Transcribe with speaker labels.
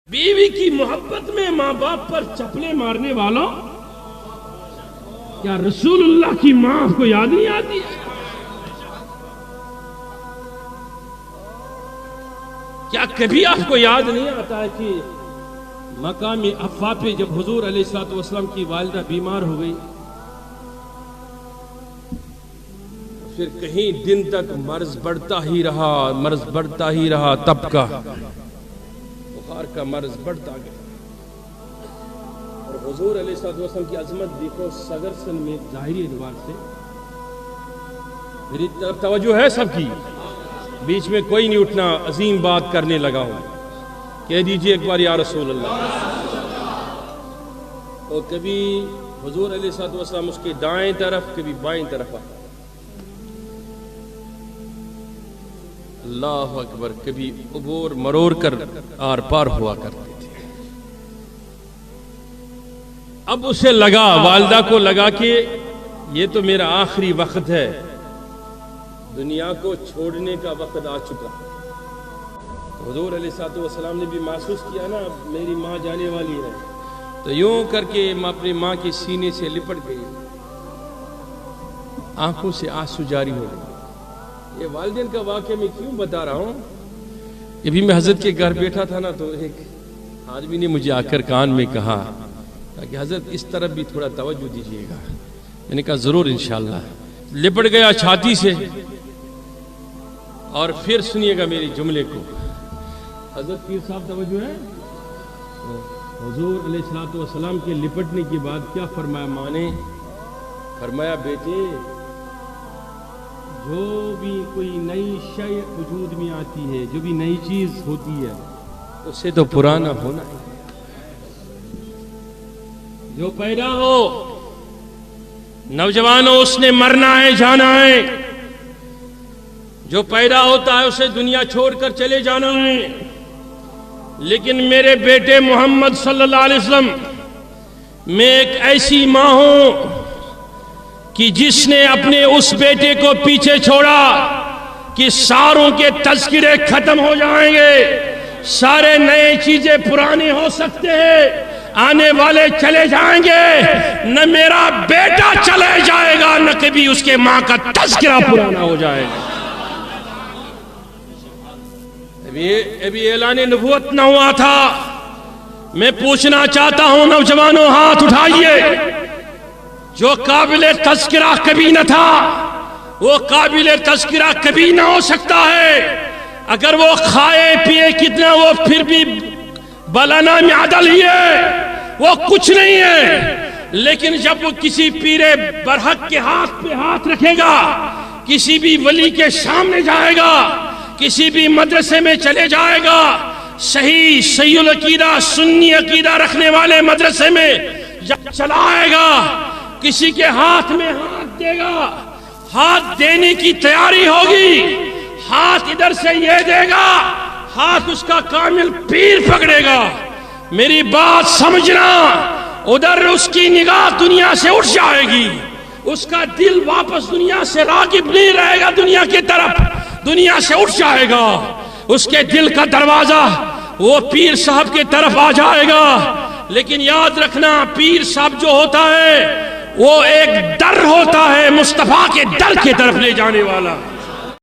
Speaker 1: بیوی کی محبت میں ماں باپ پر چپلیں مارنے والوں، کیا رسول اللہ کی ماں آپ کو یاد نہیں آتی ہے؟ کیا کبھی آپ کو یاد نہیں آتا ہے کہ مقام افوا پہ جب حضور علیہ الصلوۃ والسلام کی والدہ بیمار ہو گئی، پھر کہیں دن تک مرض بڑھتا ہی رہا، تب کا بخار کا مرض بڑھتا گیا، اور حضور علیہ الصلوۃ والسلام کی عظمت دیکھو، صدر سن میں ظاہری اعتبار سے میری طرف توجہ ہے سب کی، بیچ میں کوئی نہیں اٹھنا، عظیم بات کرنے لگا ہوں، کہہ دیجئے ایک بار یا رسول اللہ۔ اور کبھی حضور علیہ الصلوۃ والسلام اس کے دائیں طرف، کبھی بائیں طرف آتا، اللہ اکبر، کبھی عبور مرور کر آر پار ہوا کرتے تھے۔ اب اسے لگا، والدہ کو لگا کہ یہ تو میرا آخری وقت ہے، دنیا کو چھوڑنے کا وقت آ چکا۔ حضور علیہ الصلوۃ والسلام نے بھی محسوس کیا نا میری ماں جانے والی ہے، تو یوں کر کے اپنی ماں کے سینے سے لپٹ گئی، آنکھوں سے آنسو جاری ہو گئے۔ یہ والدین کا واقعہ میں کیوں بتا رہا ہوں؟ یہ بھی میں حضرت کے گھر بیٹھا تھا نا، تو ایک آدمی نے مجھے آ کر کان میں کہا کہ حضرت اس طرف بھی تھوڑا توجہ دیجیے گا۔ میں نے کہا ضرور انشاءاللہ۔ لپٹ گیا چھاتی سے، اور پھر سنیے گا میری جملے کو۔ حضرت پیر صاحب توجہ ہے؟ حضور علیہ الصلوۃ والسلام کے لپٹنے کے بعد کیا فرمایا ماں نے؟ فرمایا بیٹے، جو بھی کوئی نئی شے وجود میں آتی ہے، جو بھی نئی چیز ہوتی ہے، اس سے تو پرانا ہونا ہے۔ جو پیدا ہو نوجوانوں، اس نے مرنا ہے، جانا ہے۔ جو پیدا ہوتا ہے اسے دنیا چھوڑ کر چلے جانا ہے، لیکن میرے بیٹے محمد صلی اللہ علیہ وسلم، میں ایک ایسی ماں ہوں کہ جس نے اپنے اس بیٹے کو پیچھے چھوڑا کہ ساروں کے تذکرے ختم ہو جائیں گے، سارے نئے چیزیں پرانے ہو سکتے ہیں، آنے والے چلے جائیں گے، نہ میرا بیٹا چلے جائے گا، نہ کبھی اس کے ماں کا تذکرہ پرانا ہو جائے گا۔ ابھی اعلان نبوت نہ ہوا تھا۔ میں پوچھنا چاہتا ہوں نوجوانوں، ہاتھ اٹھائیے۔ جو قابل تذکرہ کبھی نہ تھا، وہ قابل تذکرہ کبھی نہ ہو سکتا ہے۔ اگر وہ کھائے پیے کتنا، وہ پھر بھی بلانا معدل ہی ہے، وہ کچھ نہیں ہے۔ لیکن جب وہ کسی پیر برحق کے ہاتھ پہ ہاتھ رکھے گا، کسی بھی ولی کے سامنے جائے گا، کسی بھی مدرسے میں چلے جائے گا، صحیح العقیدہ سنی عقیدہ رکھنے والے مدرسے میں جب چلائے گا، کسی کے ہاتھ میں ہاتھ دے گا، ہاتھ دینے کی تیاری ہوگی، ہاتھ ادھر سے یہ دے گا، ہاتھ اس کا کامل پیر پکڑے گا۔ میری بات سمجھنا، ادھر اس کی نگاہ دنیا سے اٹھ جائے گی، اس کا دل واپس دنیا سے راغب نہیں رہے گا، دنیا کی طرف دنیا سے اٹھ جائے گا۔ اس کے دل کا دروازہ وہ پیر صاحب کی طرف آ جائے گا۔ لیکن یاد رکھنا، پیر صاحب جو ہوتا ہے وہ ایک در ہوتا ہے، مصطفیٰ کے در کی طرف لے جانے والا۔